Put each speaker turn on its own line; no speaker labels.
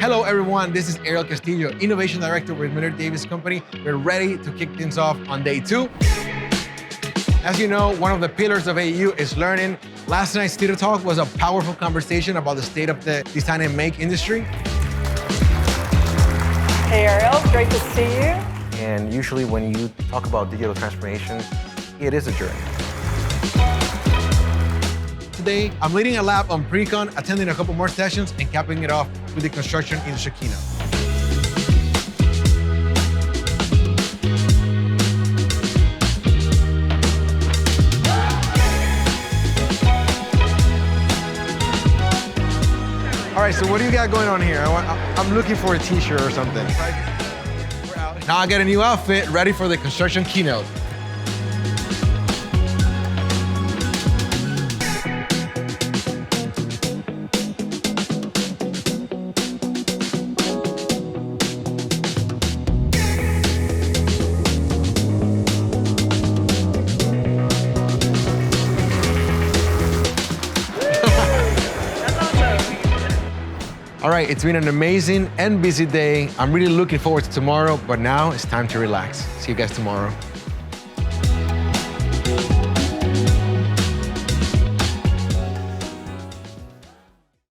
Hello everyone, this is Ariel Castillo, Innovation Director with Miller Davis Company. We're ready to kick things off on day 2. As you know, one of the pillars of AU is learning. Last night's theater talk was a powerful conversation about the state of the design and make industry.
Hey Ariel, great to see you.
And usually when you talk about digital transformation, it is a journey.
Today, I'm leading a lab on pre-con, attending a couple more sessions, and capping it off with the construction industry keynote. All right, so what do you got going on here? I'm looking for a t-shirt or something. Now I got a new outfit ready for the construction keynote. All right, it's been an amazing and busy day. I'm really looking forward to tomorrow, but now it's time to relax. See you guys tomorrow.